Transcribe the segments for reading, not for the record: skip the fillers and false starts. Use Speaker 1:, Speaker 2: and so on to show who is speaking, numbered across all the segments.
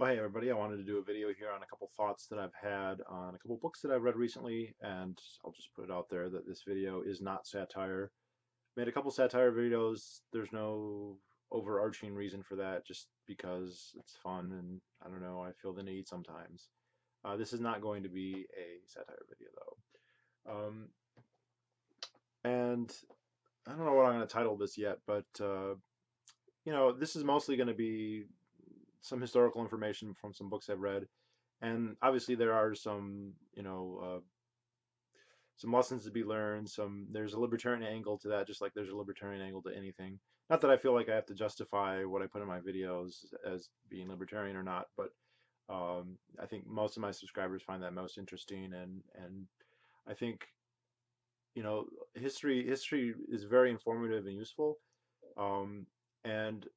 Speaker 1: Well, hey everybody, I wanted to do a video here on a couple thoughts that I've had on a couple books that I've read recently, and I'll just put it out there that this video is not satire. Made a couple satire videos. There's no overarching reason for that, just because it's fun and I don't know, I feel the need sometimes. This is not going to be a satire video though. And I don't know what I'm going to title this yet, but this is mostly going to be some historical information from some books I've read. And obviously there are some lessons to be learned. There's a libertarian angle to that, just like there's a libertarian angle to anything. Not that I feel like I have to justify what I put in my videos as being libertarian or not, but I think most of my subscribers find that most interesting, and I think history is very informative and useful, um, and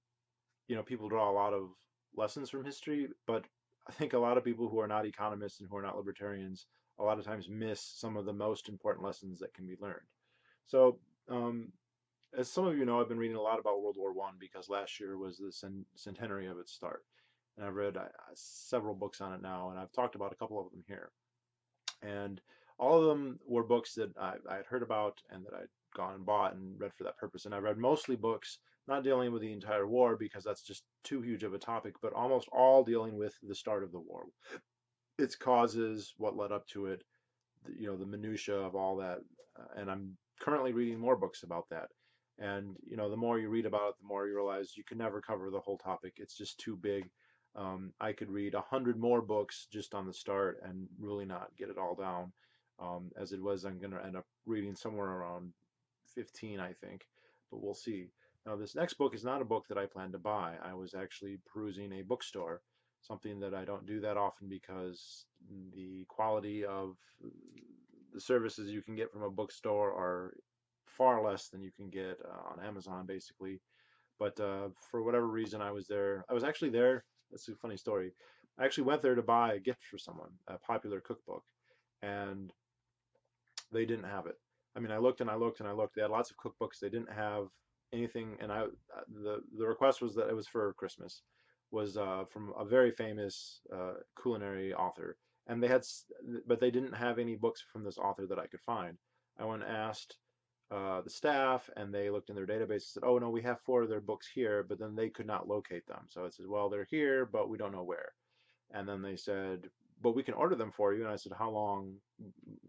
Speaker 1: people draw a lot of lessons from history, but I think a lot of people who are not economists and who are not libertarians a lot of times miss some of the most important lessons that can be learned. So, as some of you know, I've been reading a lot about World War One because last year was the centenary of its start, and I've read several books on it now, and I've talked about a couple of them here. And all of them were books that I had heard about and that I'd gone and bought and read for that purpose. And I read mostly books not dealing with the entire war because that's just too huge of a topic, but almost all dealing with the start of the war, its causes, what led up to it, the minutia of all that. And I'm currently reading more books about that. And the more you read about it, the more you realize you can never cover the whole topic. It's just too big. I could read 100 more books just on the start and really not get it all down. As it was, I'm going to end up reading somewhere around 15, I think, but we'll see. Now, this next book is not a book that I plan to buy. I was actually perusing a bookstore, something that I don't do that often because the quality of the services you can get from a bookstore are far less than you can get on Amazon, basically. But for whatever reason, I was there. I was actually there. That's a funny story. I actually went there to buy a gift for someone, a popular cookbook, and they didn't have it. I mean, I looked and I looked and I looked. They had lots of cookbooks. They didn't have anything, and the request was that it was for Christmas, was from a very famous culinary author, and but they didn't have any books from this author that I could find. I went and asked the staff, and they looked in their database and said, "Oh no, we have four of their books here," but then they could not locate them. So it said, "Well, they're here, but we don't know where." And then they said, "But we can order them for you." And I said, "How long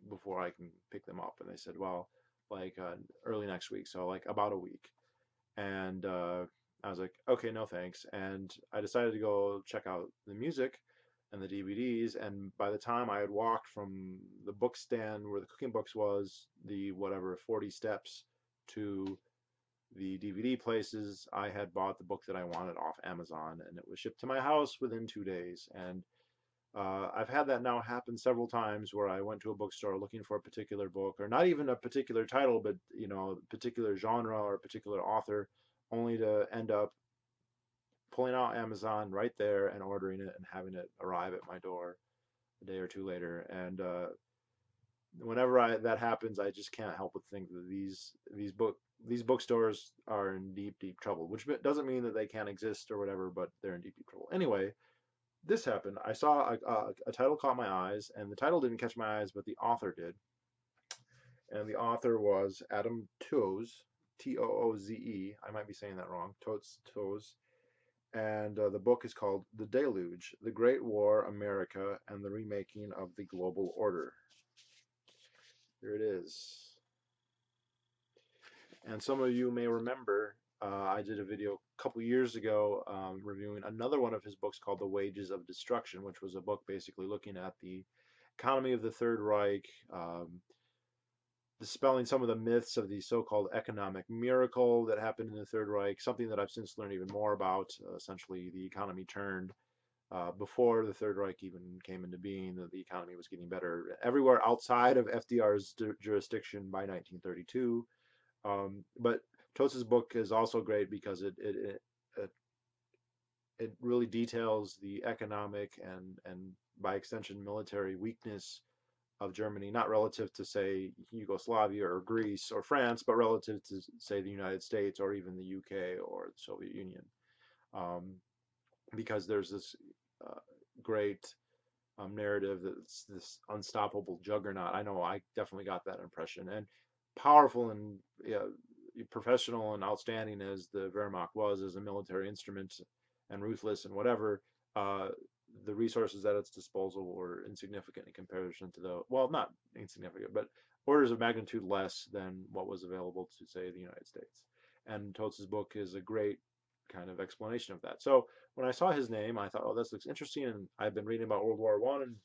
Speaker 1: before I can pick them up?" And they said, "Well, like early next week, so like about a week." And I was like, "Okay, no thanks." And I decided to go check out the music and the DVDs. And by the time I had walked from the book stand where the cooking books was, the whatever 40 steps to the DVD places, I had bought the book that I wanted off Amazon, and it was shipped to my house within 2 days. And I've had that now happen several times where I went to a bookstore looking for a particular book, or not even a particular title, but a particular genre or a particular author, only to end up pulling out Amazon right there and ordering it and having it arrive at my door a day or two later. And whenever that happens, I just can't help but think that these bookstores are in deep trouble. Which doesn't mean that they can't exist or whatever, but they're in deep trouble. Anyway, this happened. I saw a title caught my eyes, and the title didn't catch my eyes, but the author did. And the author was Adam Tooze, Tooze. I might be saying that wrong. Tooze. And the book is called The Deluge: The Great War, America, and the Remaking of the Global Order. Here it is. And some of you may remember I did a video a couple years ago reviewing another one of his books called The Wages of Destruction, which was a book basically looking at the economy of the Third Reich, dispelling some of the myths of the so-called economic miracle that happened in the Third Reich, something that I've since learned even more about. Essentially, the economy turned before the Third Reich even came into being, that the economy was getting better everywhere outside of FDR's jurisdiction by 1932. But Tosa's book is also great because it really details the economic and by extension military weakness of Germany, not relative to say Yugoslavia or Greece or France, but relative to say the United States or even the UK or the Soviet Union, because there's this great narrative that's this unstoppable juggernaut. I know I definitely got that impression. And powerful and professional and outstanding as the Wehrmacht was as a military instrument, and ruthless and whatever, uh, the resources at its disposal were insignificant in comparison to the, well, not insignificant, but orders of magnitude less than what was available to, say, the United States. And Totes' book is a great kind of explanation of that. So when I saw his name, I thought, oh, this looks interesting. And I've been reading about World War One, and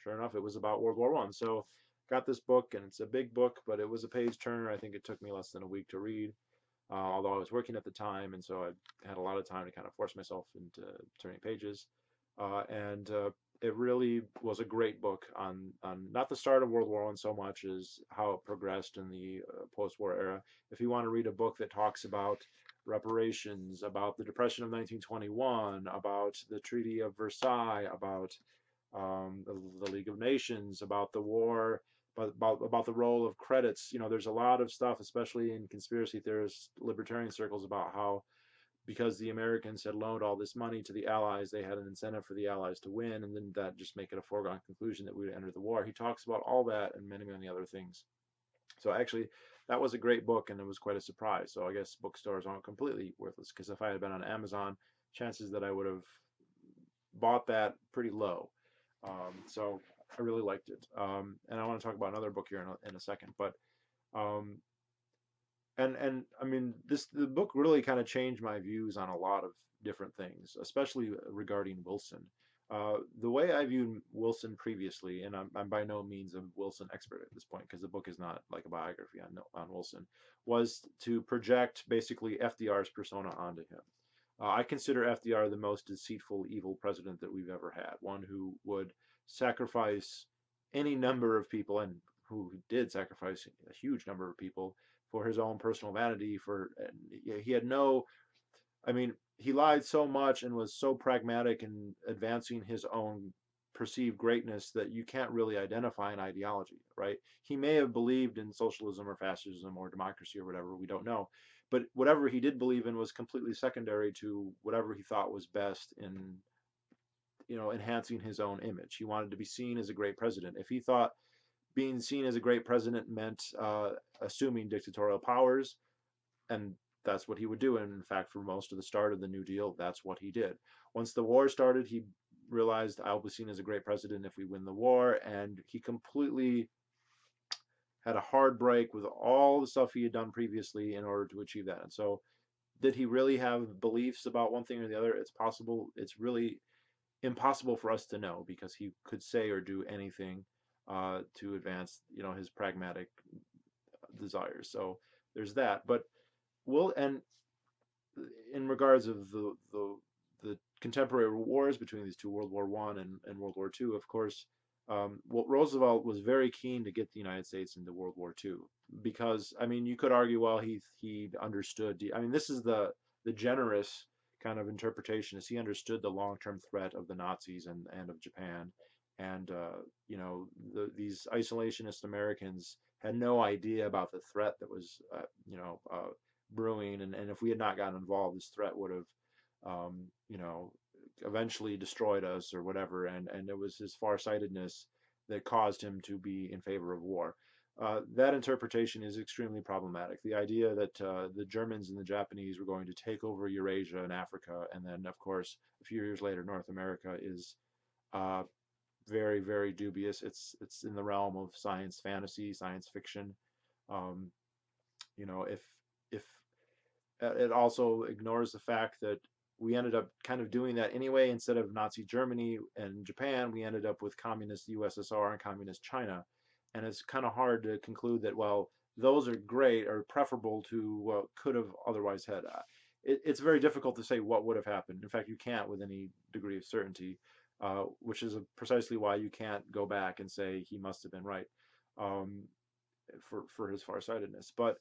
Speaker 1: sure enough, it was about World War One. So got this book, and it's a big book, but it was a page turner. I think it took me less than a week to read, although I was working at the time, and so I had a lot of time to kind of force myself into turning pages. And It really was a great book on not the start of World War One so much as how it progressed in the post-war era. If you want to read a book that talks about reparations, about the Depression of 1921, about the Treaty of Versailles, about the League of Nations, about the war, about the role of credits. There's a lot of stuff, especially in conspiracy theorist libertarian circles, about how because the Americans had loaned all this money to the Allies, they had an incentive for the Allies to win, and then that just make it a foregone conclusion that we would enter the war. He talks about all that and many, many other things. So actually, that was a great book, and it was quite a surprise. So I guess bookstores aren't completely worthless, because if I had been on Amazon, chances that I would have bought that pretty low. So I really liked it. And I want to talk about another book here in a second, but um, and I mean, the book really kind of changed my views on a lot of different things, especially regarding Wilson. The way I viewed Wilson previously, and I'm by no means a Wilson expert at this point, because the book is not like a biography on Wilson, was to project basically FDR's persona onto him. I consider FDR the most deceitful, evil president that we've ever had. One who would sacrifice any number of people, and who did sacrifice a huge number of people for his own personal vanity. He had no, I mean, he lied so much and was so pragmatic in advancing his own perceived greatness that you can't really identify an ideology, right? He may have believed in socialism or fascism or democracy or whatever, we don't know. But whatever he did believe in was completely secondary to whatever he thought was best in, enhancing his own image. He wanted to be seen as a great president. If he thought being seen as a great president meant assuming dictatorial powers, and that's what he would do. And in fact, for most of the start of the New Deal, that's what he did. Once the war started, he realized, I'll be seen as a great president if we win the war, and he completely had a hard break with all the stuff he had done previously in order to achieve that. And so, did he really have beliefs about one thing or the other? It's possible. It's really impossible for us to know, because he could say or do anything to advance, his pragmatic desires. So there's that. But and in regards of the contemporary wars between these two, World War One and World War Two, of course, Roosevelt was very keen to get the United States into World War Two, because I mean, you could argue, well, he understood. I mean, this is the generous kind of interpretation, is he understood the long-term threat of the Nazis and of Japan, and these isolationist Americans had no idea about the threat that was brewing, and if we had not gotten involved, this threat would have um, you know eventually destroyed us or whatever, and it was his farsightedness that caused him to be in favor of war. That interpretation is extremely problematic. The idea that the Germans and the Japanese were going to take over Eurasia and Africa, and then, of course, a few years later, North America, is uh, very, very dubious. It's in the realm of science fantasy, science fiction. Um, if it also ignores the fact that we ended up kind of doing that anyway. Instead of Nazi Germany and Japan, we ended up with communist USSR and communist China. And it's kind of hard to conclude that, well, those are great or preferable to what could have otherwise had. It's very difficult to say what would have happened. In fact, you can't with any degree of certainty, which is precisely why you can't go back and say he must have been right, um, for his farsightedness. But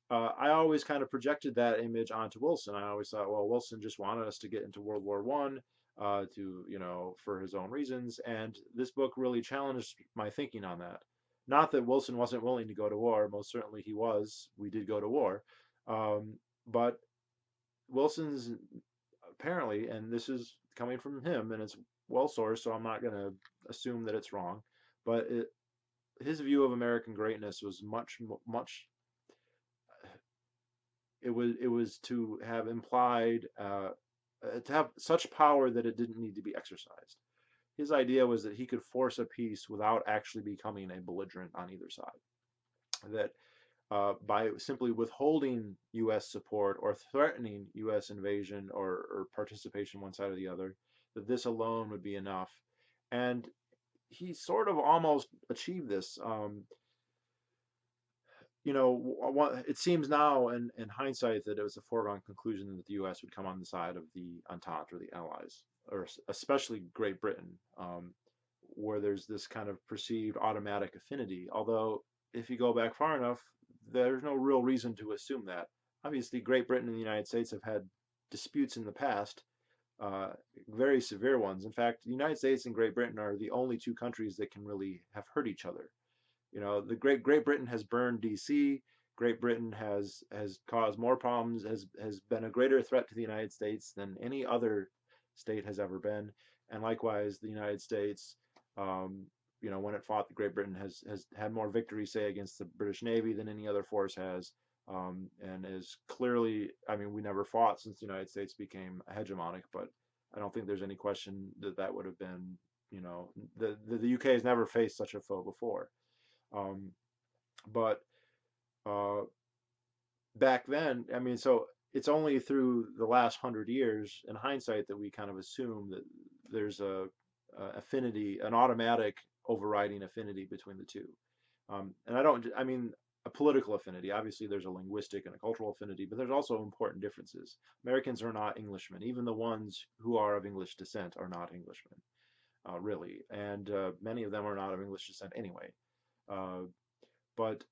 Speaker 1: I always kind of projected that image onto Wilson. I always thought, well, Wilson just wanted us to get into World War One, for his own reasons, and this book really challenged my thinking on that. Not that Wilson wasn't willing to go to war; most certainly he was. We did go to war, but Wilson's apparently, and this is coming from him, and it's well sourced, so I'm not going to assume that it's wrong, but his view of American greatness was much. It was to have implied to have such power that it didn't need to be exercised. His idea was that he could force a peace without actually becoming a belligerent on either side. That by simply withholding U.S. support or threatening U.S. invasion or participation one side or the other, that this alone would be enough. And he sort of almost achieved this. It seems now in hindsight that it was a foregone conclusion that the U.S. would come on the side of the Entente or the Allies, or especially Great Britain, where there's this kind of perceived automatic affinity. Although, if you go back far enough, there's no real reason to assume that. Obviously, Great Britain and the United States have had disputes in the past, uh, very severe ones. In fact, the United States and Great Britain are the only two countries that can really have hurt each other. The Great Britain has burned D.C. Great Britain has caused more problems, has been a greater threat to the United States than any other state has ever been, and likewise the United States, when it fought, the Great Britain has had more victories, say, against the British Navy than any other force has, and is clearly, I mean, we never fought since the United States became hegemonic, but I don't think there's any question that that would have been, the UK has never faced such a foe before. Um, but uh, back then, I mean, so it's only through the last 100 years, in hindsight, that we kind of assume that there's a affinity, an automatic overriding affinity between the two. And I mean, a political affinity. Obviously, there's a linguistic and a cultural affinity, but there's also important differences. Americans are not Englishmen. Even the ones who are of English descent are not Englishmen, really. And many of them are not of English descent anyway. Uh, but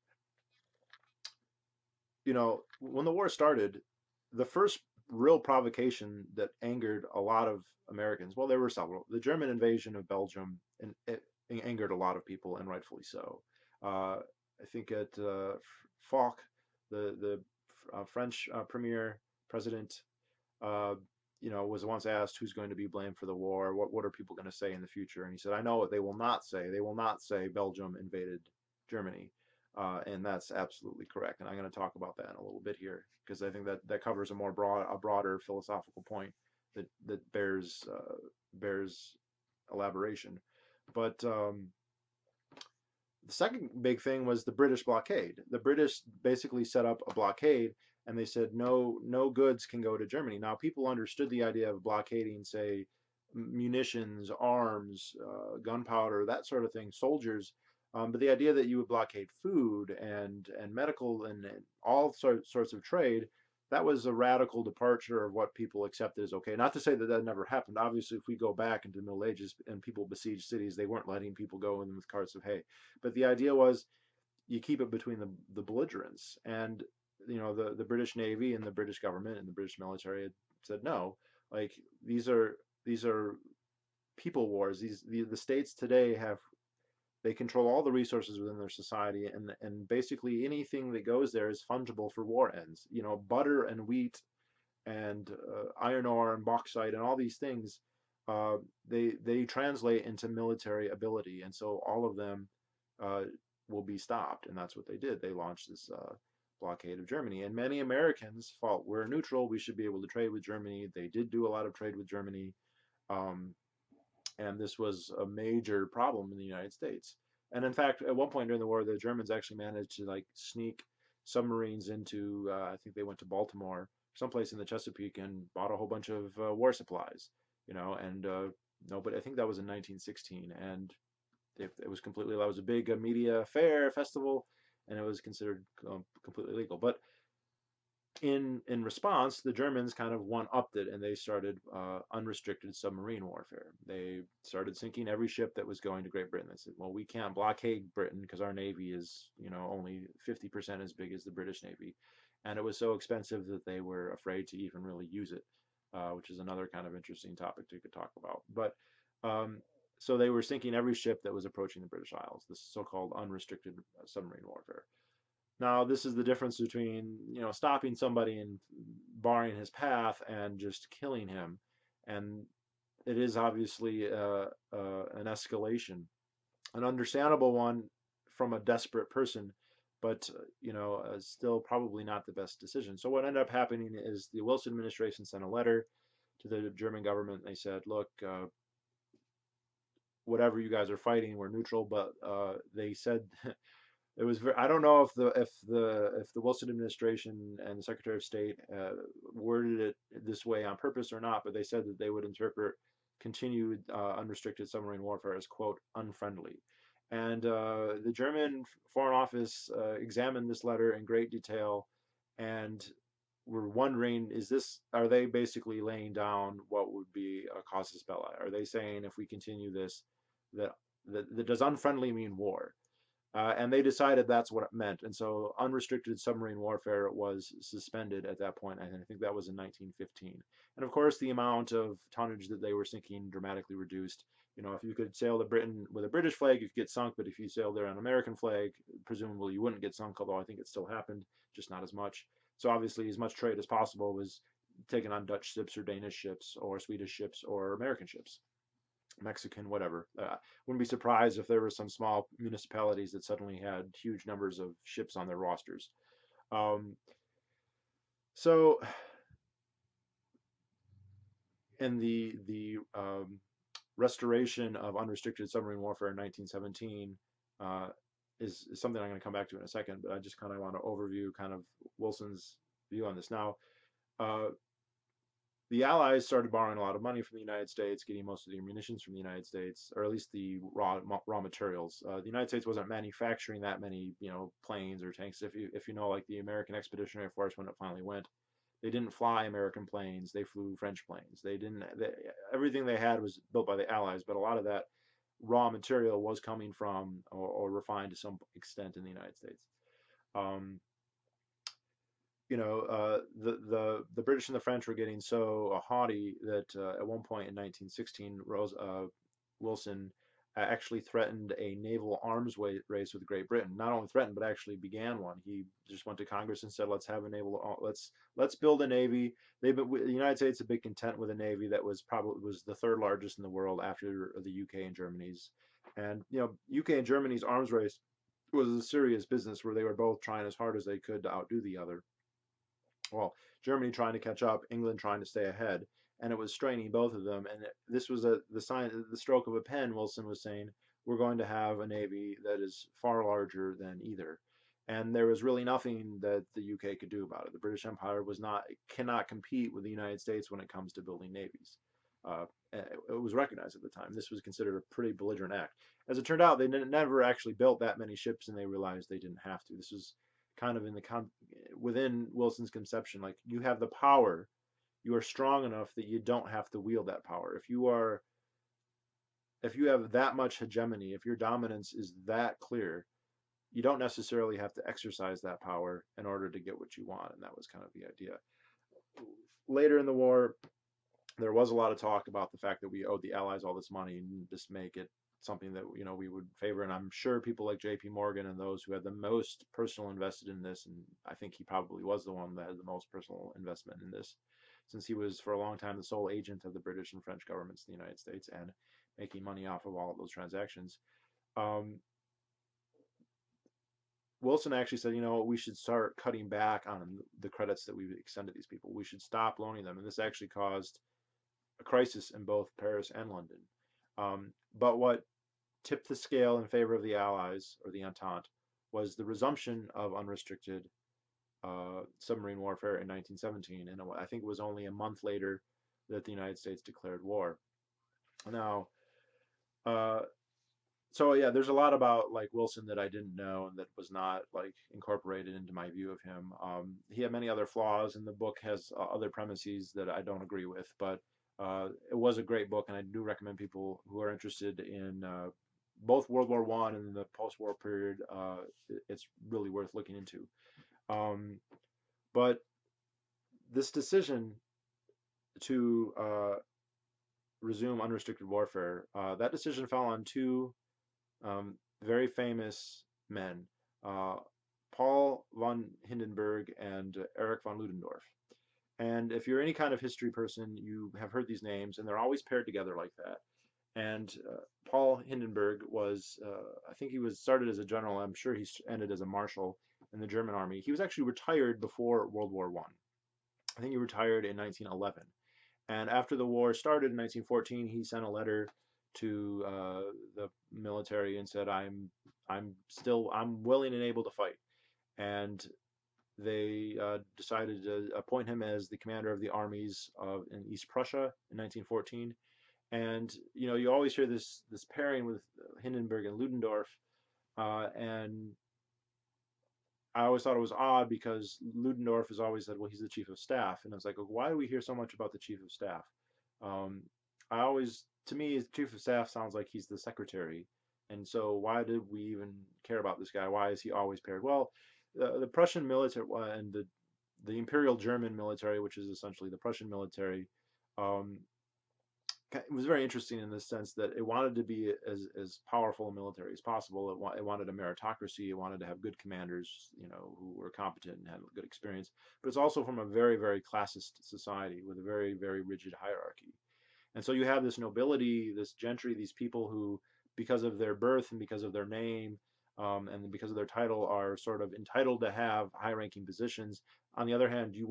Speaker 1: when the war started, the first real provocation that angered a lot of Americans, well, there were several. The German invasion of Belgium, and it angered a lot of people, and rightfully so. I think at Foch, the French premier president, uh, was once asked who's going to be blamed for the war. What are people going to say in the future? And he said, "I know what they will not say. They will not say Belgium invaded Germany." And that's absolutely correct. And I'm going to talk about that in a little bit here because I think that covers a broader philosophical point that bears elaboration. But the second big thing was the British blockade. The British basically set up a blockade, and they said no goods can go to Germany. Now people understood the idea of blockading, say, munitions, arms, gunpowder, that sort of thing, soldiers. But the idea that you would blockade food and medical and all sorts of trade, that was a radical departure of what people accepted as okay. Not to say that that never happened. Obviously, if we go back into the Middle Ages and people besieged cities, they weren't letting people go in with carts of hay. But the idea was you keep it between the belligerents. And the British Navy and the British government and the British military had said no. Like these are people wars. The states today they control all the resources within their society, and basically anything that goes there is fungible for war ends. Butter and wheat and iron ore and bauxite and all these things, uh, they translate into military ability, and so all of them uh, will be stopped. And that's what they did. They launched this blockade of Germany, and many Americans felt we're neutral. We should be able to trade with Germany. They did do a lot of trade with Germany. Um, and this was a major problem in the United States. And in fact, at one point during the war, the Germans actually managed to like sneak submarines into, I think they went to Baltimore, someplace in the Chesapeake, and bought a whole bunch of war supplies, and nobody, I think that was in 1916, and it was completely, that was a big media fair festival, and it was considered completely legal. But in response, the Germans kind of one-upped it, and they started unrestricted submarine warfare. They started sinking every ship that was going to Great Britain. They said, "Well, we can't blockade Britain because our navy is, only 50% as big as the British Navy," and it was so expensive that they were afraid to even really use it, which is another kind of interesting topic to could talk about. But so they were sinking every ship that was approaching the British Isles. This so-called unrestricted submarine warfare. Now, this is the difference between, stopping somebody and barring his path and just killing him. And it is obviously an escalation, an understandable one from a desperate person, but still probably not the best decision. So what ended up happening is the Wilson administration sent a letter to the German government. They said, look, whatever you guys are fighting, we're neutral. But they said it was I don't know if the Wilson administration and the Secretary of State worded it this way on purpose or not, but they said that they would interpret continued unrestricted submarine warfare as quote unfriendly. And the German Foreign Office examined this letter in great detail, and we're wondering, are they basically laying down what would be a casus belli? Are they saying if we continue this, that that does unfriendly mean war? And they decided that's what it meant. And so unrestricted submarine warfare was suspended at that point. And I think that was in 1915. And of course, the amount of tonnage that they were sinking dramatically reduced. If you could sail to Britain with a British flag, you could get sunk. But if you sailed there on an American flag, presumably you wouldn't get sunk, although I think it still happened, just not as much. So obviously, as much trade as possible was taken on Dutch ships or Danish ships or Swedish ships or American ships. Mexican, whatever. Wouldn't be surprised if there were some small municipalities that suddenly had huge numbers of ships on their rosters. Um, so, in the restoration of unrestricted submarine warfare in 1917 is something I'm going to come back to in a second, but I just kind of want to overview kind of Wilson's view on this. Now, uh, the Allies started borrowing a lot of money from the United States, getting most of the munitions from the United States, or at least the raw materials. The United States wasn't manufacturing that many, planes or tanks. If you know, like the American Expeditionary Force, when it finally went, they didn't fly American planes. They flew French planes. They didn't. Everything they had was built by the Allies, but a lot of that raw material was coming from or refined to some extent in the United States. Um, the British and the French were getting so haughty that at one point in 1916, Wilson actually threatened a naval arms race with Great Britain. Not only threatened, but actually began one. He just went to Congress and said, "Let's have a naval. Let's build a navy." The United States had been content with a navy that was the third largest in the world after the UK and Germany's. And UK and Germany's arms race was a serious business where they were both trying as hard as they could to outdo the other. Well, Germany trying to catch up, England trying to stay ahead, and it was straining both of them. And this was the stroke of a pen. Wilson was saying, we're going to have a navy that is far larger than either. And there was really nothing that the UK could do about it. The British Empire cannot compete with the United States when it comes to building navies. It was recognized at the time. This was considered a pretty belligerent act. As it turned out, they never actually built that many ships, and they realized they didn't have to. This was kind of within Wilson's conception, like you have the power, you are strong enough that you don't have to wield that power. If you have that much hegemony, if your dominance is that clear, you don't necessarily have to exercise that power in order to get what you want. And that was kind of the idea. Later in the war, there was a lot of talk about the fact that we owed the Allies all this money and just make it something that we would favor. And I'm sure people like J.P. Morgan and those who had the most personal invested in this, and I think he probably was the one that had the most personal investment in this, since he was for a long time the sole agent of the British and French governments in the United States and making money off of all of those transactions. Wilson actually said, we should start cutting back on the credits that we extend to these people. We should stop loaning them. And this actually caused a crisis in both Paris and London. But what tipped the scale in favor of the Allies, or the Entente, was the resumption of unrestricted submarine warfare in 1917. And I think it was only a month later that the United States declared war. Now, so yeah, there's a lot about like Wilson that I didn't know and that was not like incorporated into my view of him. He had many other flaws, and the book has other premises that I don't agree with, but it was a great book, and I do recommend people who are interested in both World War I and the post-war period. It's really worth looking into. But this decision to resume unrestricted warfare, that decision fell on two very famous men. Paul von Hindenburg and Erich von Ludendorff. And if you're any kind of history person, you have heard these names, and they're always paired together like that. And Paul Hindenburg was, I think he was started as a general. I'm sure he ended as a marshal in the German army. He was actually retired before World War One. I think he retired in 1911. And after the war started in 1914, he sent a letter to the military and said, I'm willing and able to fight." And they decided to appoint him as the commander of the armies in East Prussia in 1914. And you always hear this pairing with Hindenburg and Ludendorff, and I always thought it was odd because Ludendorff has always said, well, he's the chief of staff. And I was like, well, why do we hear so much about the chief of staff? Um, to me, chief of staff sounds like he's the secretary. And so why did we even care about this guy? Why is he always paired? Well, the Prussian military and the Imperial German military, which is essentially the Prussian military, um, it was very interesting in the sense that it wanted to be as powerful a military as possible. It wanted a meritocracy. It wanted to have good commanders, who were competent and had good experience. But it's also from a very, very classist society with a very, very rigid hierarchy. And so you have this nobility, this gentry, these people who, because of their birth and because of their name, and because of their title, are sort of entitled to have high-ranking positions. On the other hand, you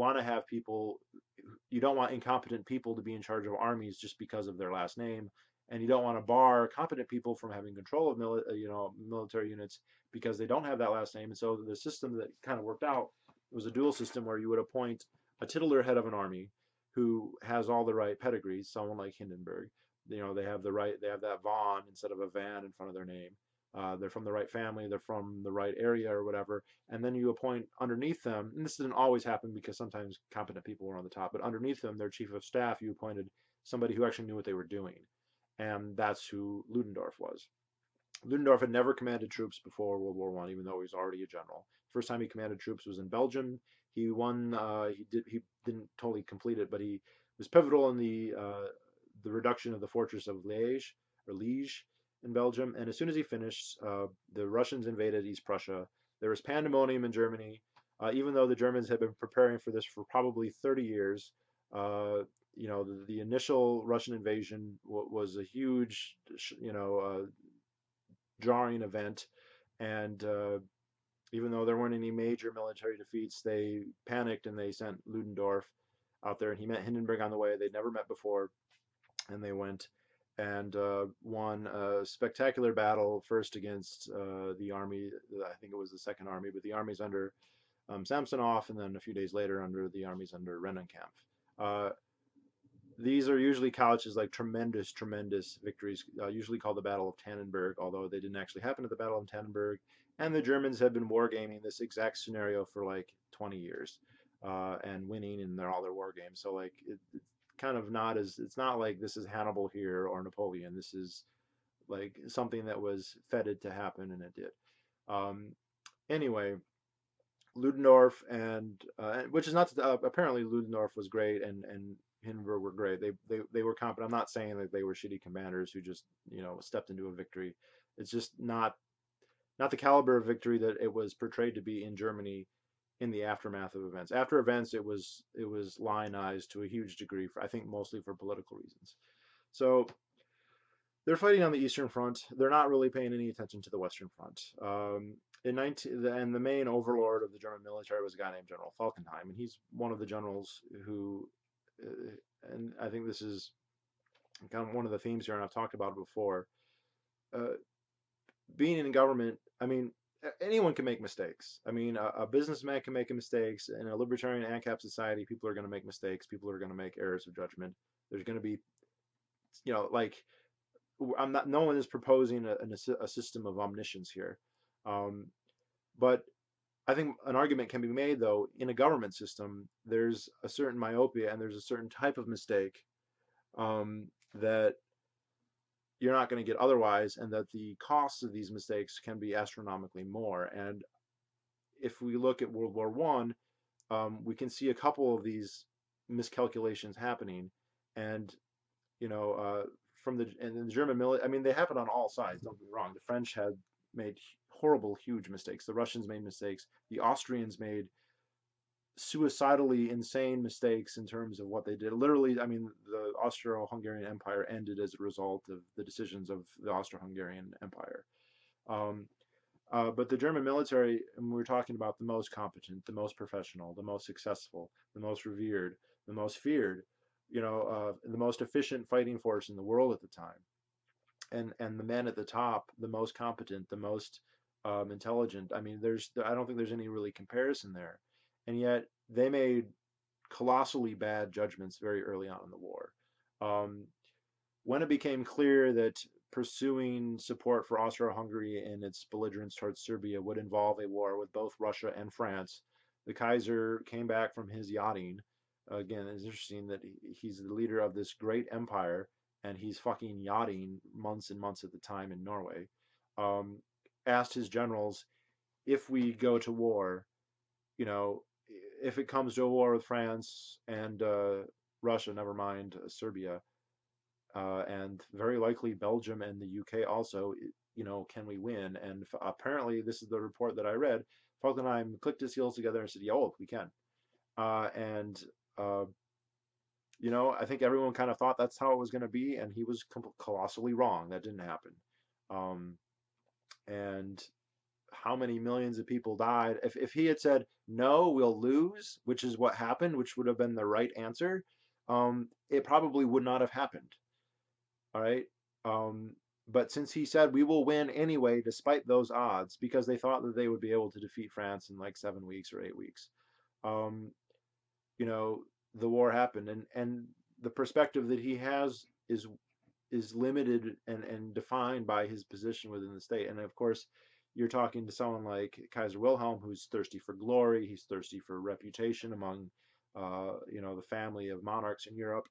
Speaker 1: don't want incompetent people to be in charge of armies just because of their last name, and you don't want to bar competent people from having control of military units because they don't have that last name. And so the system that kind of worked out was a dual system where you would appoint a titular head of an army who has all the right pedigrees, someone like Hindenburg. They have that von instead of a van in front of their name. They're from the right family, they're from the right area or whatever. And then you appoint underneath them, and this didn't always happen because sometimes competent people were on the top, but underneath them, their chief of staff, you appointed somebody who actually knew what they were doing. And that's who Ludendorff was. Ludendorff had never commanded troops before World War One, even though he was already a general. First time he commanded troops was in Belgium. He won. He didn't totally complete it, but he was pivotal in the reduction of the fortress of Liege in Belgium. And as soon as he finished, the Russians invaded East Prussia. There was pandemonium in Germany, even though the Germans had been preparing for this for probably 30 years. The initial Russian invasion was a huge, jarring event, and even though there weren't any major military defeats, they panicked and they sent Ludendorff out there, and he met Hindenburg on the way. They'd never met before, and they went and won a spectacular battle, first against the army. I think it was the Second Army, but the armies under Samsonov, and then a few days later under the armies under Rennenkampf. These are usually couched as like tremendous, tremendous victories, usually called the Battle of Tannenberg, although they didn't actually happen at the Battle of Tannenberg. And the Germans have been wargaming this exact scenario for like 20 years, and winning in all their war games. So like it's kind of it's not like this is Hannibal here or Napoleon. This is like something that was feted to happen, and it did. Um, anyway, Ludendorff which is not apparently Ludendorff was great, and Hindenburg were great. They were competent. I'm not saying that they were shitty commanders who just stepped into a victory. It's just not the caliber of victory that it was portrayed to be in Germany in the aftermath of events. After events, it was lionized to a huge degree, I think mostly for political reasons. So they're fighting on the Eastern Front. They're not really paying any attention to the Western Front. And the main overlord of the German military was a guy named General Falkenhayn, and he's one of the generals who, and I think this is kind of one of the themes here, and I've talked about it before. Being in government, I mean, anyone can make mistakes. I mean, a businessman can make mistakes. In a libertarian ANCAP society, people are going to make mistakes. People are going to make errors of judgment. There's going to be, like, no one is proposing a system of omniscience here. But I think an argument can be made, though, in a government system, there's a certain myopia and there's a certain type of mistake that you're not going to get otherwise, and that the costs of these mistakes can be astronomically more. And if we look at World War One, we can see a couple of these miscalculations happening, and from the German military. I mean, they happen on all sides. Don't get me wrong. The French had made horrible, huge mistakes. The Russians made mistakes. The Austrians made suicidally insane mistakes in terms of what they did. Literally, I mean, the Austro-Hungarian Empire ended as a result of the decisions of the Austro-Hungarian Empire. Um, but the German military, and we're talking about the most competent, the most professional, the most successful, the most revered, the most feared, the most efficient fighting force in the world at the time. And the men at the top, the most competent, the most intelligent. I mean, I don't think there's any really comparison there. And yet they made colossally bad judgments very early on in the war. Um, when it became clear that pursuing support for Austro-Hungary and its belligerence towards Serbia would involve a war with both Russia and France, the Kaiser came back from his yachting. Again, it's interesting that he's the leader of this great empire and he's fucking yachting months and months at the time in Norway. Um, asked his generals, if we go to war, you know, if it comes to a war with France and Russia, never mind Serbia, and very likely Belgium and the UK also, can we win? And apparently, this is the report that I read. Falkenhayn clicked his heels together and said, "Yeah, oh, we can." And uh, I think everyone kind of thought that's how it was going to be, and he was colossally wrong. That didn't happen. Um, and how many millions of people died? If he had said, "No, we'll lose," which is what happened, which would have been the right answer, it probably would not have happened. All right. Um, but since he said we will win anyway, despite those odds, because they thought that they would be able to defeat France in like 7 weeks or 8 weeks, um, you know, the war happened, and the perspective that he has is limited and defined by his position within the state. And of course, you're talking to someone like Kaiser Wilhelm, who's thirsty for glory. He's thirsty for reputation among, the family of monarchs in Europe.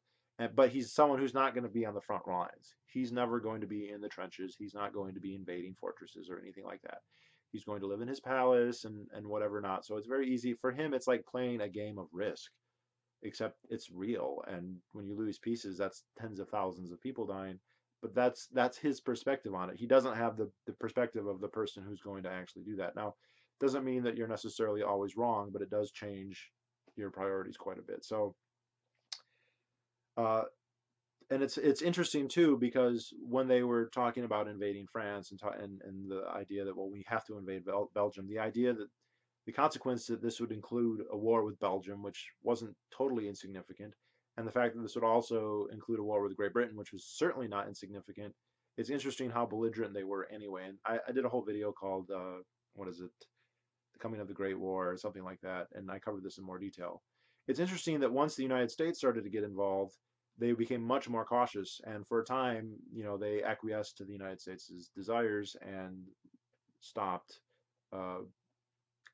Speaker 1: But he's someone who's not going to be on the front lines. He's never going to be in the trenches. He's not going to be invading fortresses or anything like that. He's going to live in his palace and whatever not. So it's very easy for him. It's like playing a game of Risk, except it's real. And when you lose pieces, that's tens of thousands of people dying. But that's his perspective on it. He doesn't have the perspective of the person who's going to actually do that. Now, doesn't mean that you're necessarily always wrong, but it does change your priorities quite a bit. So, uh, and it's interesting too, because when they were talking about invading France and the idea that, well, we have to invade Belgium, the idea that the consequence that this would include a war with Belgium, which wasn't totally insignificant, and the fact that this would also include a war with Great Britain, which was certainly not insignificant. It's interesting how belligerent they were anyway. And I did a whole video called, what is it? The Coming of the Great War, or something like that. And I covered this in more detail. It's interesting that once the United States started to get involved, they became much more cautious. And for a time, they acquiesced to the United States' desires and stopped uh,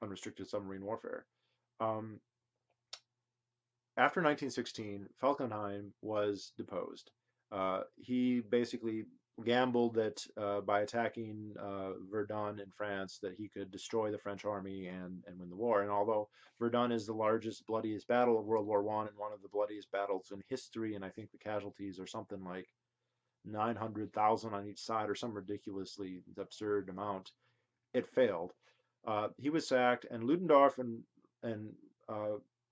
Speaker 1: unrestricted submarine warfare. Um, After 1916, Falkenhayn was deposed. He basically gambled that by attacking Verdun in France, that he could destroy the French army and win the war. And although Verdun is the largest, bloodiest battle of World War I and one of the bloodiest battles in history, and I think the casualties are something like 900,000 on each side or some ridiculously absurd amount, it failed. He was sacked, and Ludendorff and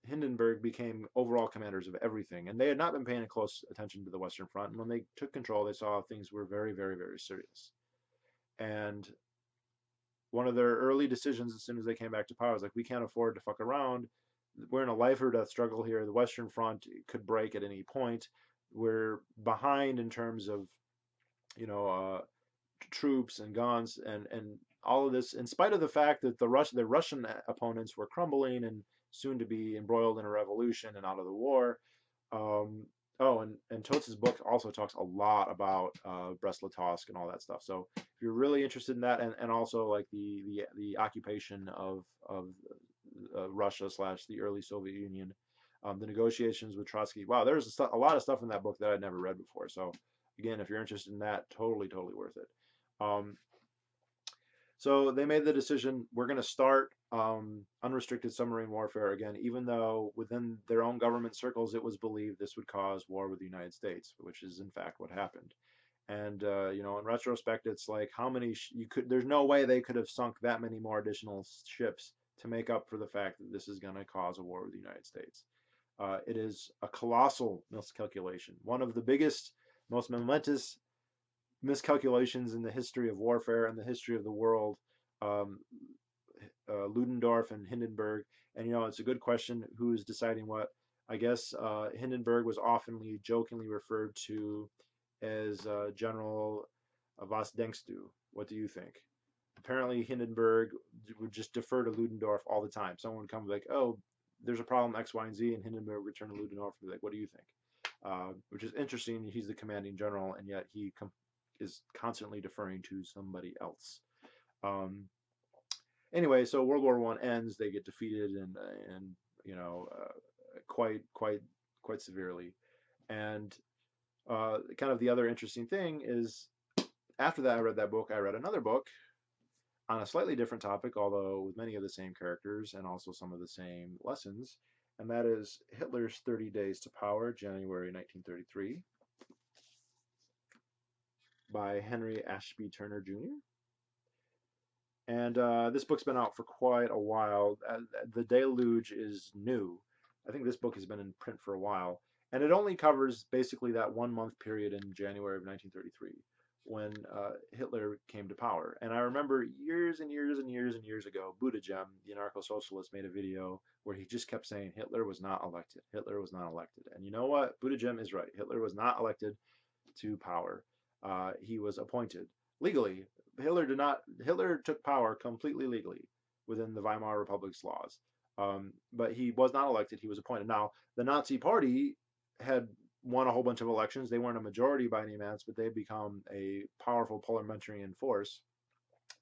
Speaker 1: Hindenburg became overall commanders of everything, and they had not been paying close attention to the Western Front. And when they took control, they saw things were very, very, very serious. And one of their early decisions, as soon as they came back to power, was like, we can't afford to fuck around. We're in a life or death struggle here. The Western Front could break at any point. We're behind in terms of, you know, troops and guns and all of this, in spite of the fact that the Russian opponents were crumbling and soon to be embroiled in a revolution and out of the war. Oh, and Tooze's book also talks a lot about Brest-Litovsk and all that stuff. So if you're really interested in that, and also like the occupation of Russia / the early Soviet Union, the negotiations with Trotsky. Wow, there's a lot of stuff in that book that I'd never read before. So again, if you're interested in that, totally, totally worth it. Um, so they made the decision, we're going to start unrestricted submarine warfare again, even though within their own government circles it was believed this would cause war with the United States, which is in fact what happened. And in retrospect, it's like how many you could. There's no way they could have sunk that many more additional ships to make up for the fact that this is going to cause a war with the United States. It is a colossal miscalculation, one of the biggest, most momentous miscalculations in the history of warfare and the history of the world. Um, Ludendorff and Hindenburg, and it's a good question who is deciding what. I guess Hindenburg was oftenly jokingly referred to as General Was denkst du? What do you think? Apparently, Hindenburg would just defer to Ludendorff all the time. Someone would come like, "Oh, there's a problem X, Y, and Z," and Hindenburg would turn to Ludendorff and be like, "What do you think?" Which is interesting. He's the commanding general, and yet he is constantly deferring to somebody else. Um, anyway, so World War I ends. They get defeated and quite severely. And kind of the other interesting thing is after that I read that book, I read another book on a slightly different topic, although with many of the same characters and also some of the same lessons, and that is Hitler's 30 Days to Power, January 1933, by Henry Ashby Turner Jr. And this book's been out for quite a while. The Deluge is new. I think this book has been in print for a while. And it only covers basically that 1 month period in January of 1933 when Hitler came to power. And I remember years and years and years and years ago, Buttigieg, the anarcho-socialist, made a video where he just kept saying Hitler was not elected. Hitler was not elected. And you know what? Buttigieg is right. Hitler was not elected to power. He was appointed legally. Hitler took power completely legally within the Weimar Republic's laws. But he was not elected. He was appointed. Now, the Nazi Party had won a whole bunch of elections. They weren't a majority by any means, but they had become a powerful parliamentarian force.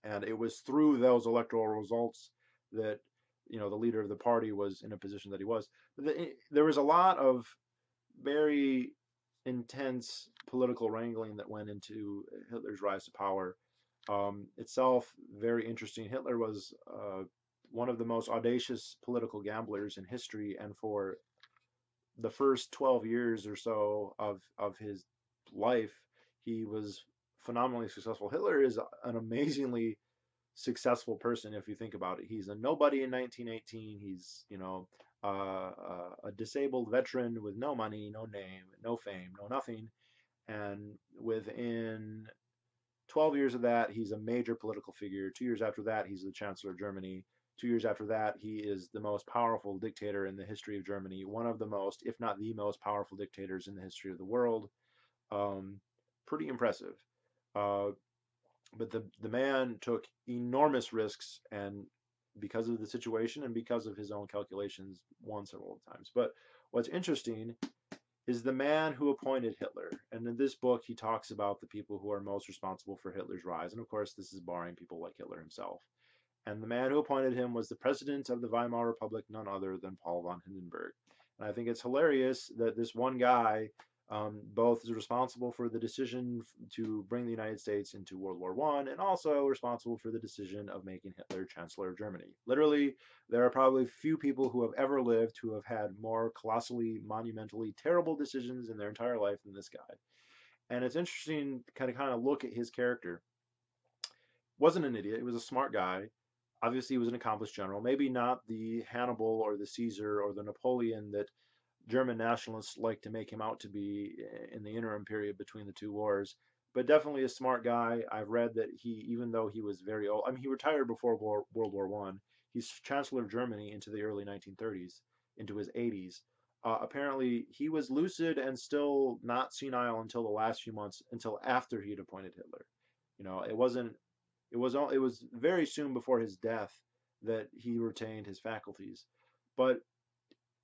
Speaker 1: And it was through those electoral results that the leader of the party was in a position that he was. There was a lot of very intense political wrangling that went into Hitler's rise to power. Itself very interesting. Hitler was one of the most audacious political gamblers in history, and for the first 12 years or so of his life, he was phenomenally successful. Hitler is an amazingly successful person if you think about it. He's a nobody in 1918. He's a disabled veteran with no money, no name, no fame, no nothing, and within 12 years of that, he's a major political figure. 2 years after that, he's the Chancellor of Germany. 2 years after that, he is the most powerful dictator in the history of Germany, one of the most, if not the most powerful dictators in the history of the world. Pretty impressive. But the man took enormous risks, and because of the situation and because of his own calculations, won several times. But what's interesting is the man who appointed Hitler. And in this book, he talks about the people who are most responsible for Hitler's rise. And of course, this is barring people like Hitler himself. And the man who appointed him was the president of the Weimar Republic, none other than Paul von Hindenburg. And I think it's hilarious that this one guy both is responsible for the decision to bring the United States into World War I and also responsible for the decision of making Hitler Chancellor of Germany. Literally, there are probably few people who have ever lived who have had more colossally, monumentally terrible decisions in their entire life than this guy. And it's interesting to kind of look at his character. Wasn't an idiot. He was a smart guy. Obviously, he was an accomplished general. Maybe not the Hannibal or the Caesar or the Napoleon that German nationalists like to make him out to be in the interim period between the two wars, but definitely a smart guy. I've read that he, even though he was very old, I mean, he retired before World War I. He's Chancellor of Germany into the early 1930s, into his 80s. Apparently, he was lucid and still not senile until the last few months, until after he'd appointed Hitler. It wasn't. It was very soon before his death that he retained his faculties, but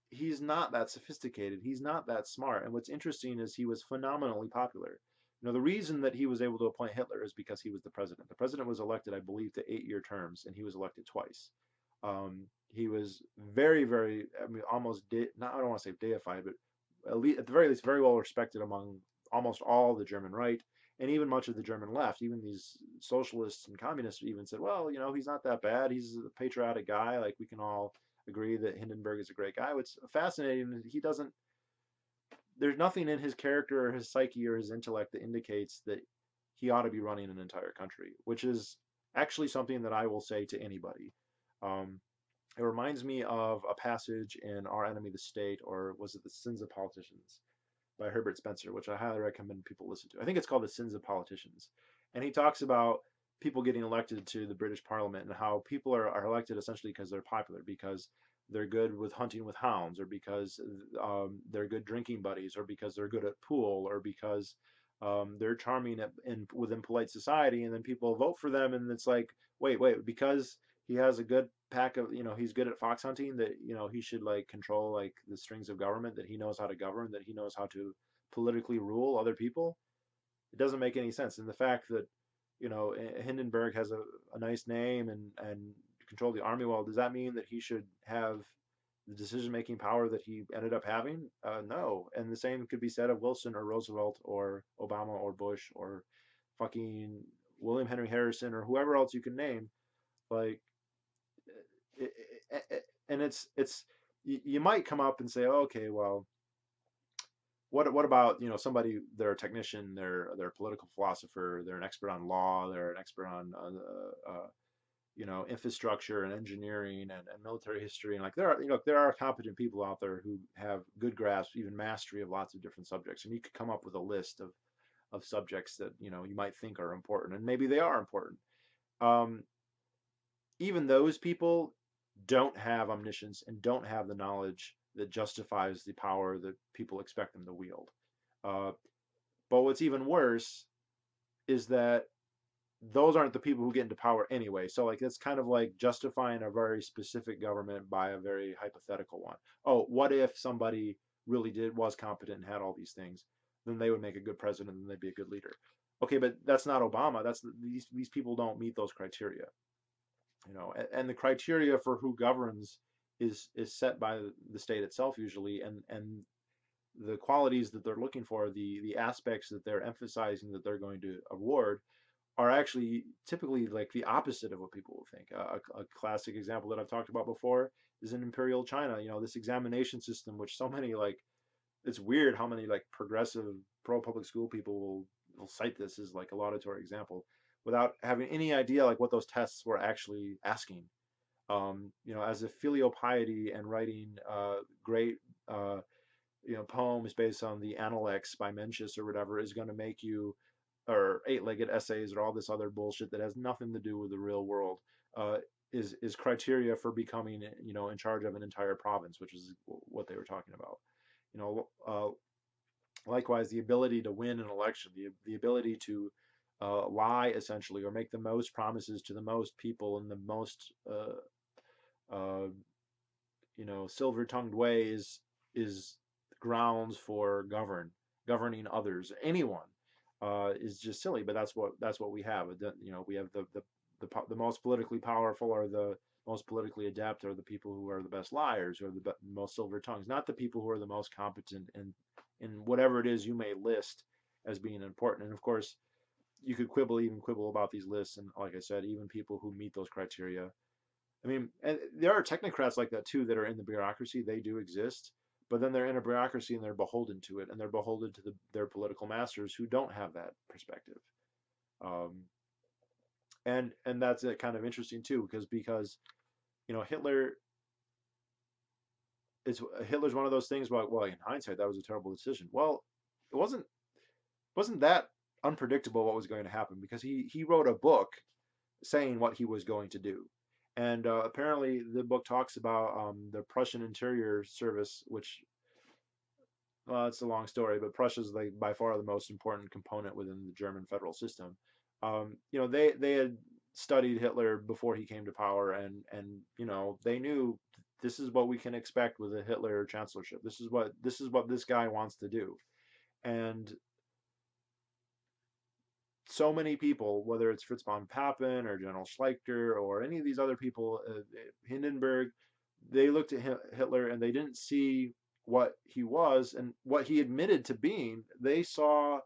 Speaker 1: he's not that sophisticated. He's not that smart. And what's interesting is he was phenomenally popular. The reason that he was able to appoint Hitler is because he was the president. The president was elected, I believe, to 8-year terms, and he was elected twice. He was very, very, I mean, almost, not, I don't want to say deified, but at the very least, very well respected among almost all the German right, and even much of the German left. Even these socialists and communists even said, well, he's not that bad. He's a patriotic guy. Like, we can all agree that Hindenburg is a great guy. What's fascinating is he doesn't there's nothing in his character or his psyche or his intellect that indicates that he ought to be running an entire country, which is actually something that I will say to anybody. Um, it reminds me of a passage in Our Enemy the State, or was it The Sins of Politicians by Herbert Spencer, which I highly recommend people listen to. I think it's called The Sins of Politicians. And he talks about people getting elected to the British Parliament and how people are elected essentially because they're popular, because they're good with hunting with hounds, or because they're good drinking buddies, or because they're good at pool, or because they're charming within polite society. And then people vote for them, and it's like, wait, because he has a good pack of, he's good at fox hunting, that he should like control like the strings of government, that he knows how to govern, that he knows how to politically rule other people. It doesn't make any sense. And the fact that Hindenburg has a nice name and control the army well, does that mean that he should have the decision making power that he ended up having? No. And the same could be said of Wilson or Roosevelt or Obama or Bush or fucking William Henry Harrison or whoever else you can name. Like, and it's you might come up and say, oh, okay, well, what about somebody, they're a technician, they're a political philosopher, they're an expert on law, they're an expert on infrastructure and engineering and military history, and like there are competent people out there who have good grasp, even mastery of lots of different subjects, and you could come up with a list of subjects that you might think are important, and maybe they are important. um, Even those people don't have omniscience and don't have the knowledge that justifies the power that people expect them to wield. Uh, but what's even worse is that those aren't the people who get into power anyway. So like it's kind of like justifying a very specific government by a very hypothetical one. Oh, what if somebody really was competent and had all these things? Then they would make a good president and they'd be a good leader. Okay, but that's not Obama. These people don't meet those criteria. And the criteria for who governs is set by the state itself usually, and the qualities that they're looking for, the aspects that they're emphasizing that they're going to award, are actually typically like the opposite of what people would think. A classic example that I've talked about before is in Imperial China. This examination system, which so many like, it's weird how many like progressive pro public school people will cite this as like a laudatory example without having any idea like what those tests were actually asking. As if filial piety and writing great poems based on the Analects by Mencius or whatever is going to make you, or eight-legged essays or all this other bullshit that has nothing to do with the real world, uh, is criteria for becoming in charge of an entire province, which is what they were talking about. You know, Likewise, the ability to win an election, the ability to lie essentially, or make the most promises to the most people in the most uh, silver-tongued way is grounds for governing others. Anyone is just silly, but that's what we have. We have the most politically powerful, or the most politically adept, are the people who are the best liars, or the most silver tongues, not the people who are the most competent in whatever it is you may list as being important. And of course, you could quibble about these lists, and like I said, even people who meet those criteria. I mean, and there are technocrats like that too that are in the bureaucracy. They do exist, but then they're in a bureaucracy and they're beholden to it, and they're beholden to their political masters who don't have that perspective. Um, and that's kind of interesting too, because Hitler is Hitler's one of those things. Well, in hindsight, that was a terrible decision. Well, it wasn't that unpredictable what was going to happen, because he wrote a book saying what he was going to do. And apparently, the book talks about the Prussian Interior Service, which, well, it's a long story, but Prussia is like by far the most important component within the German federal system. They had studied Hitler before he came to power, and they knew this is what we can expect with a Hitler chancellorship. This is what this guy wants to do. And so many people, whether it's Fritz von Papen or General Schleicher or any of these other people, Hindenburg, they looked at Hitler and they didn't see what he was and what he admitted to being. They saw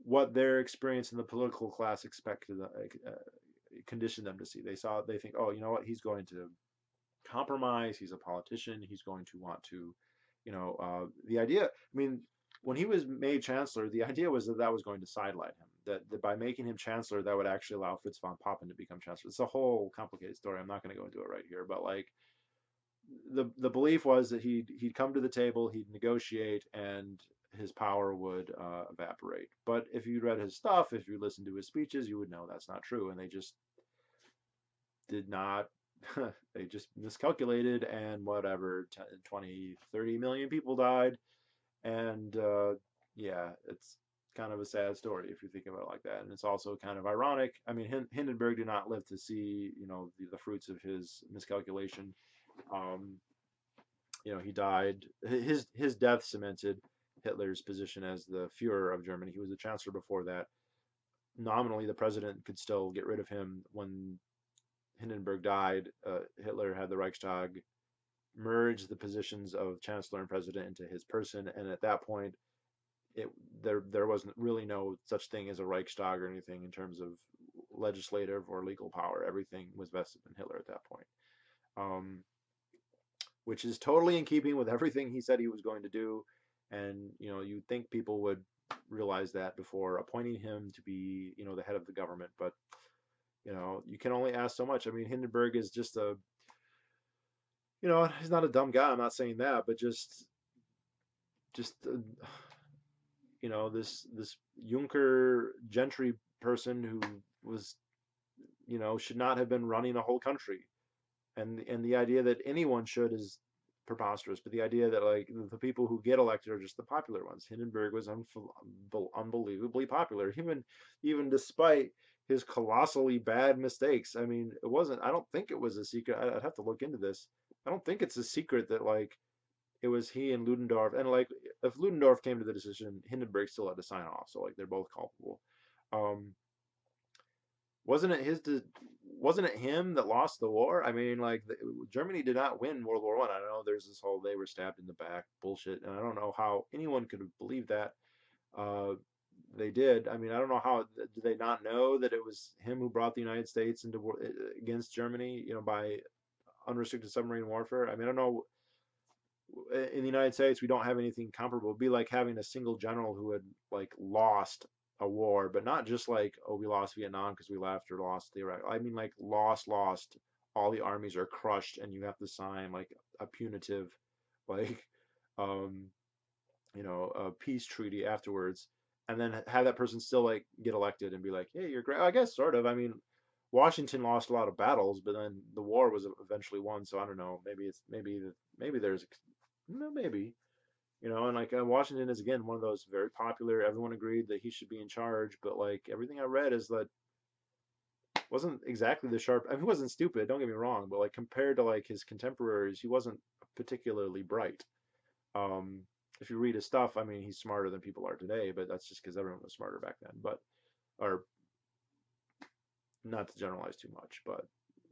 Speaker 1: what their experience in the political class expected, conditioned them to see. They think, oh, you know what? He's going to compromise. He's a politician. He's going to want to The idea, I mean, when he was made chancellor, the idea was that that was going to sidelight him, that by making him chancellor, that would actually allow Fritz von Papen to become chancellor. It's a whole complicated story. I'm not going to go into it right here, but like the belief was that he'd come to the table, he'd negotiate, and his power would evaporate. But if you read his stuff, if you listened to his speeches, you would know that's not true, and they just did not. They just miscalculated, and whatever, 20, 30 million people died, and yeah, it's kind of a sad story if you think about it like that. And it's also kind of ironic. I mean, Hindenburg did not live to see, the fruits of his miscalculation. Um, he died. His death cemented Hitler's position as the Führer of Germany. He was the chancellor before that. Nominally, the president could still get rid of him. When Hindenburg died, Hitler had the Reichstag merge the positions of chancellor and president into his person, and at that point, it there wasn't really no such thing as a Reichstag or anything in terms of legislative or legal power. Everything was vested in Hitler at that point, um, which is totally in keeping with everything he said he was going to do. And you'd think people would realize that before appointing him to be the head of the government, but you can only ask so much. I mean, Hindenburg is just he's not a dumb guy. I'm not saying that, but just this Junker gentry person who was should not have been running a whole country, and the idea that anyone should is preposterous. But the idea that like the people who get elected are just the popular ones. Hindenburg was unbelievably popular, even despite his colossally bad mistakes. I mean, it wasn't. I don't think it was a secret. I'd have to look into this. I don't think it's a secret that like it was he and Ludendorff, and like if Ludendorff came to the decision, Hindenburg still had to sign off. So like they're both culpable. Um, wasn't it wasn't it him that lost the war? I mean, like Germany did not win World War One. I know there's this whole they were stabbed in the back bullshit, and I don't know how anyone could have believed that. Uh, they did. I mean, I don't know how. Did they not know that it was him who brought the United States into war against Germany? By unrestricted submarine warfare. I mean, I don't know. In the United States, we don't have anything comparable. It'd be like having a single general who had like lost a war, but not just like, oh, we lost Vietnam because we left or lost the Iraq. I mean, like lost. All the armies are crushed, and you have to sign like a punitive, like, um, a peace treaty afterwards, and then have that person still like get elected and be like, hey, you're great. I guess sort of. I mean, Washington lost a lot of battles, but then the war was eventually won. So I don't know. Maybe there's no, maybe, and like Washington is again one of those very popular. Everyone agreed that he should be in charge, but like everything I read is that wasn't exactly the sharp. I mean, he wasn't stupid. Don't get me wrong, but like compared to like his contemporaries, he wasn't particularly bright. Um, if you read his stuff, I mean, he's smarter than people are today, but that's just because everyone was smarter back then. But or not to generalize too much, but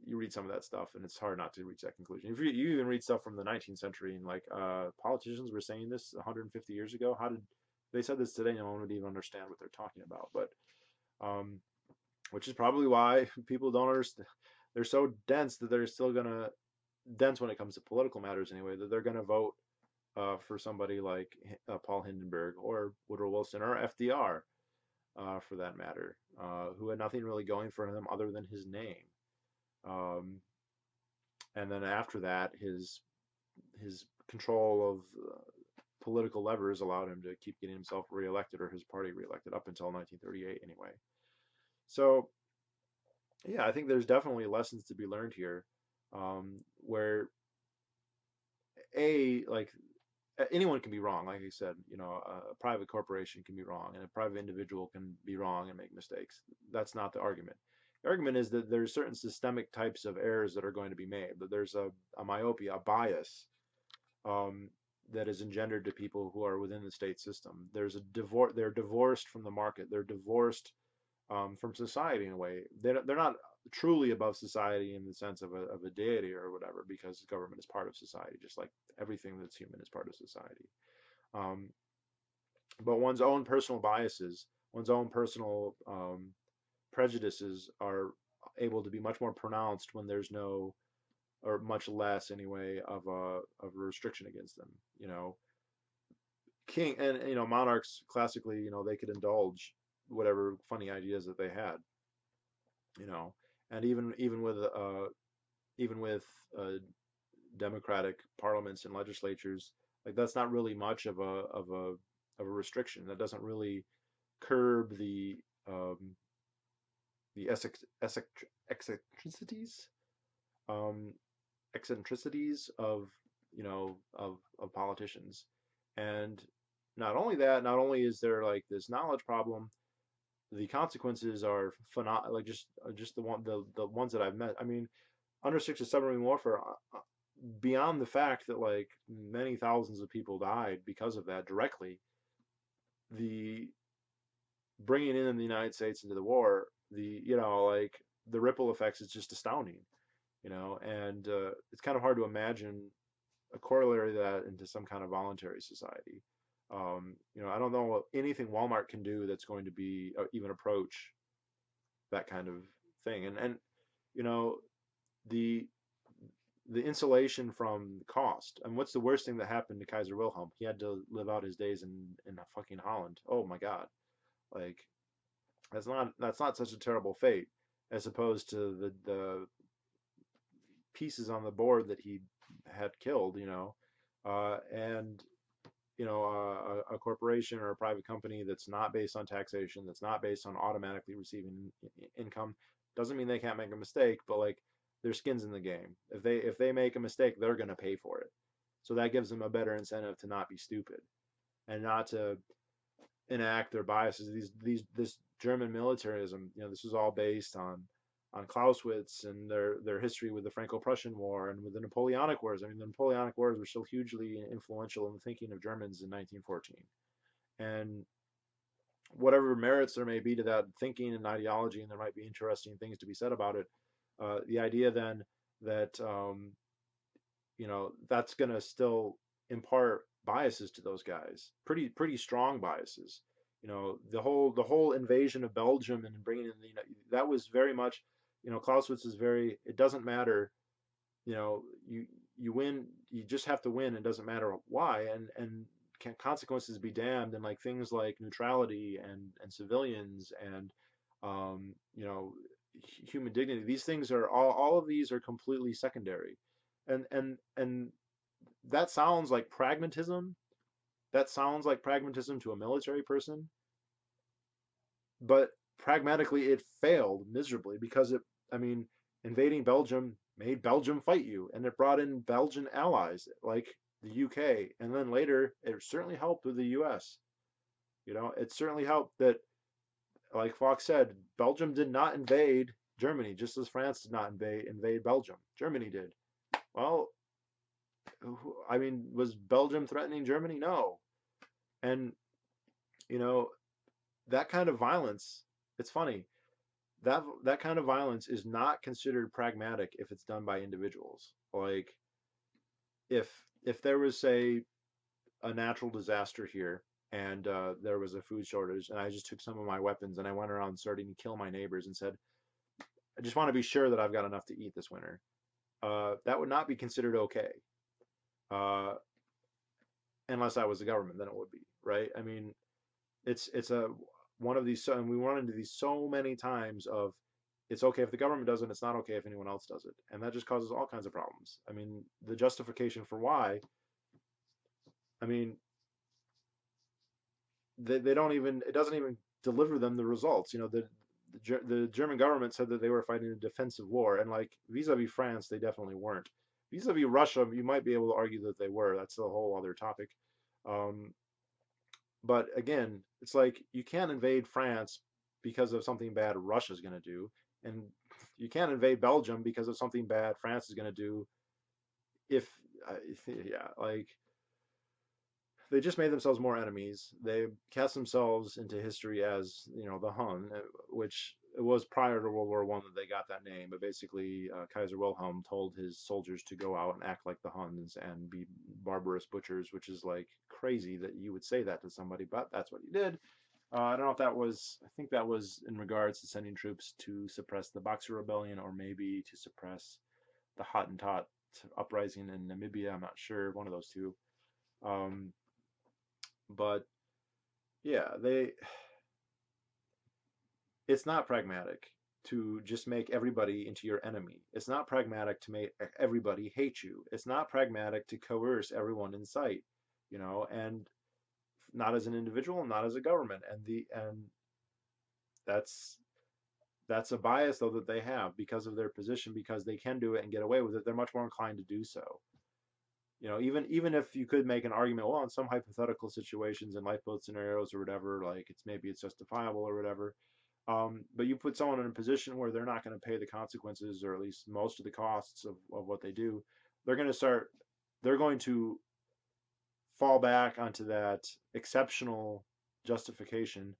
Speaker 1: you read some of that stuff and it's hard not to reach that conclusion. If you even read stuff from the 19th century and like politicians were saying this 150 years ago, how did they said this today? No one would even understand what they're talking about. But which is probably why people don't understand. They're so dense that they're still gonna dense when it comes to political matters anyway. That they're gonna vote for somebody like Paul Hindenburg or Woodrow Wilson or FDR, for that matter, who had nothing really going for him other than his name. Um, and then after that, his control of political levers allowed him to keep getting himself reelected or his party reelected up until 1938 anyway. So yeah, I think there's definitely lessons to be learned here, where like anyone can be wrong. Like I said, a private corporation can be wrong, and a private individual can be wrong and make mistakes. That's not the argument. The argument is that there's certain systemic types of errors that are going to be made. That there's a myopia, a bias, um, that is engendered to people who are within the state system. There's a divorce. They're divorced from the market. They're divorced from society in a way. They're not truly above society in the sense of a deity or whatever, because government is part of society, just like everything that's human is part of society. Um, but one's own personal biases, one's own personal prejudices are able to be much more pronounced when there's no or much less anyway, of a restriction against them. You know, king and monarchs classically, they could indulge whatever funny ideas that they had. You know, and even with uh, democratic parliaments and legislatures, like that's not really much of a restriction. That doesn't really curb um, the eccentricities um, eccentricities of of politicians. And not only that, not only is there like this knowledge problem, the consequences are phenomenal. Like just the ones that I've met. I mean, under six submarine warfare, beyond the fact that like many thousands of people died because of that directly, the bringing in the United States into the war, the like the ripple effects is just astounding. And it's kind of hard to imagine a corollary of that into some kind of voluntary society. I don't know anything Walmart can do that's going to be even approach that kind of thing. And you know the the insulation from cost. And what's the worst thing that happened to Kaiser Wilhelm? He had to live out his days in fucking Holland. Oh my God! Like that's not such a terrible fate as opposed to the pieces on the board that he had killed. And a corporation or a private company that's not based on taxation, that's not based on automatically receiving income, doesn't mean they can't make a mistake, but like their skin's in the game. If they make a mistake, they're going to pay for it. So that gives them a better incentive to not be stupid and not to enact their biases. This German militarism, this is all based on Clausewitz and their history with the Franco-Prussian War and with the Napoleonic Wars. I mean, the Napoleonic Wars were still hugely influential in the thinking of Germans in 1914. And whatever merits there may be to that thinking and ideology, and there might be interesting things to be said about it, the idea then that that's going to still impart biases to those guys, pretty strong biases. The whole invasion of Belgium and bringing in that was very much, Clausewitz is very. It doesn't matter, you win. You just have to win. It doesn't matter why, and can consequences be damned, and like things like neutrality and civilians and um, you know human dignity. These things are all of these are completely secondary, and that sounds like pragmatism. That sounds like pragmatism to a military person, but pragmatically it failed miserably because I mean, invading Belgium made Belgium fight you, and it brought in Belgian allies like the UK, and then later it certainly helped with the US. It certainly helped that, like Fox said, Belgium did not invade Germany, just as France did not invade Belgium. Germany did. Well, I mean, was Belgium threatening Germany? No. And you know that kind of violence. It's funny that kind of violence is not considered pragmatic if it's done by individuals. Like if there was, say, a natural disaster here, and there was a food shortage, and I just took some of my weapons and I went around starting to kill my neighbors and said, I just want to be sure that I've got enough to eat this winter. That would not be considered okay, uh, unless I was the government. Then it would be, right. I mean, it's a one of these, and we run into these so many times of it's okay if the government does it, it's not okay if anyone else does it, and that just causes all kinds of problems. I mean, the justification for why, I mean, they don't even, it doesn't even deliver them the results. The German government said that they were fighting a defensive war, and like vis-a-vis France, they definitely weren't. Vis-a-vis Russia, you might be able to argue that they were. That's a whole other topic. Um, but again, it's like you can't invade France because of something bad Russia's going to do, and you can't invade Belgium because of something bad France is going to do. If yeah, like they just made themselves more enemies. They cast themselves into history as the Hun, which it was prior to World War I that they got that name. But basically, Kaiser Wilhelm told his soldiers to go out and act like the Huns and be barbarous butchers, which is like crazy that you would say that to somebody, but that's what he did. I don't know if that was. I think that was in regards to sending troops to suppress the Boxer Rebellion, or maybe to suppress the Hottentot uprising in Namibia. I'm not sure, one of those two. Um, but yeah, it's not pragmatic to just make everybody into your enemy. It's not pragmatic to make everybody hate you. It's not pragmatic to coerce everyone in sight, and not as an individual, not as a government. And that's that's a bias though that they have because of their position, because they can do it and get away with it. They're much more inclined to do so. Even if you could make an argument, well, in some hypothetical situations in lifeboat scenarios or whatever, like maybe it's justifiable or whatever. But you put someone in a position where they're not going to pay the consequences, or at least most of the costs of what they do. They're going to fall back onto that exceptional justification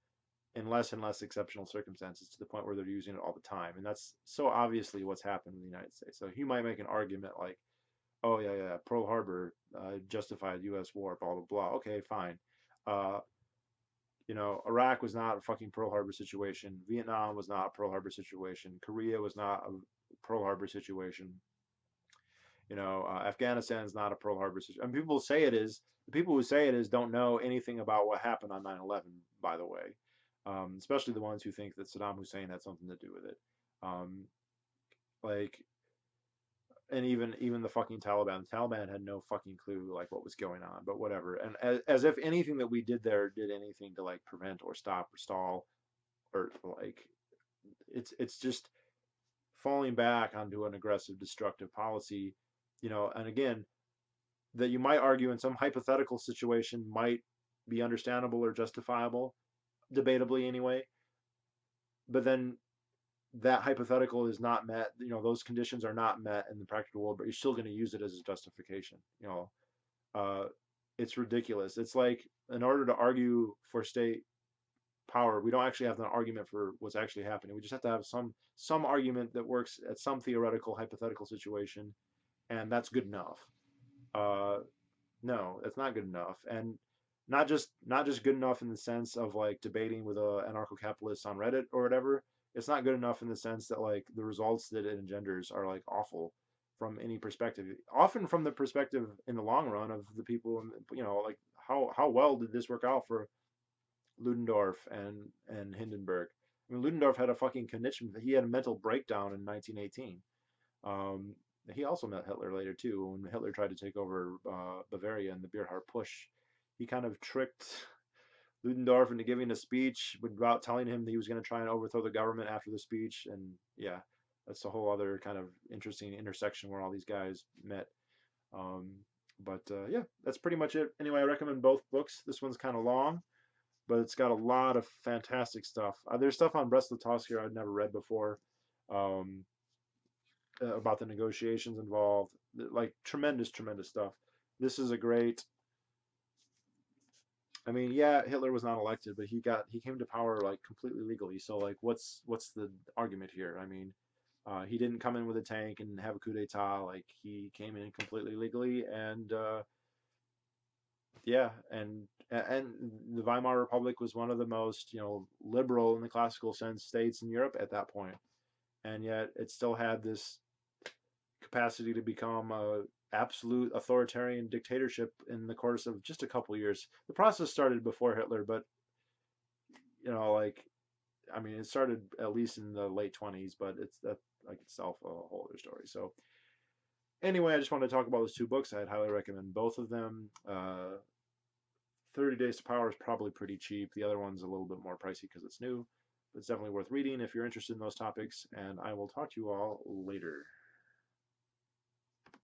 Speaker 1: in less and less exceptional circumstances, to the point where they're using it all the time. And that's so obviously what's happened in the United States. So you might make an argument like, oh yeah, yeah, Pearl Harbor justified U.S. war, blah blah blah. Okay, fine. Uh, Iraq was not a fucking Pearl Harbor situation. Vietnam was not a Pearl Harbor situation. Korea was not a Pearl Harbor situation. Afghanistan is not a Pearl Harbor situation. And people say it is. The people who say it is don't know anything about what happened on 9/11, by the way. Especially the ones who think that Saddam Hussein had something to do with it. Um, like, and even the fucking Taliban. The Taliban had no fucking clue like what was going on, but whatever. And as if anything that we did there did anything to like prevent or stop or stall, or like, it's just falling back onto an aggressive, destructive policy. And again, that you might argue in some hypothetical situation might be understandable or justifiable, debatably anyway. But then that hypothetical is not met. Those conditions are not met in the practical world, but you're still going to use it as a justification. Uh, it's ridiculous. It's like, in order to argue for state power, we don't actually have an argument for what's actually happening. We just have to have some argument that works at some theoretical hypothetical situation, and that's good enough. Uh, no, it's not good enough, and not just good enough in the sense of like debating with anarcho-capitalists on Reddit or whatever. It's not good enough in the sense that like the results that it engenders are like awful from any perspective. Often from the perspective in the long run of the people, like how well did this work out for Ludendorff and Hindenburg? I mean, Ludendorff had a fucking condition. He had a mental breakdown in 1918. Um, he also met Hitler later too. When Hitler tried to take over Bavaria in the Beerhard Push, he kind of tricked Ludendorff into giving a speech without telling him that he was going to try and overthrow the government after the speech. And yeah, that's a whole other kind of interesting intersection where all these guys met. Um, but yeah, that's pretty much it. Anyway, I recommend both books. This one's kind of long, but it's got a lot of fantastic stuff. There's stuff on Brest-Litovsk here I'd never read before. Um, about the negotiations involved, like tremendous, tremendous stuff. This is a great. I mean, yeah, Hitler was not elected, but he came to power like completely legally. So like, what's the argument here? I mean, he didn't come in with a tank and have a coup d'état. Like, he came in completely legally, and yeah, and the Weimar Republic was one of the most liberal in the classical sense states in Europe at that point, and yet it still had this capacity to become a absolute authoritarian dictatorship in the course of just a couple of years. The process started before Hitler, but like, I mean, it started at least in the late 20s, but it's that like itself a whole other story. So anyway, I just wanted to talk about those two books. I'd highly recommend both of them. 30 Days to Power is probably pretty cheap. The other one's a little bit more pricey because it's new, but it's definitely worth reading if you're interested in those topics. And I will talk to you all later.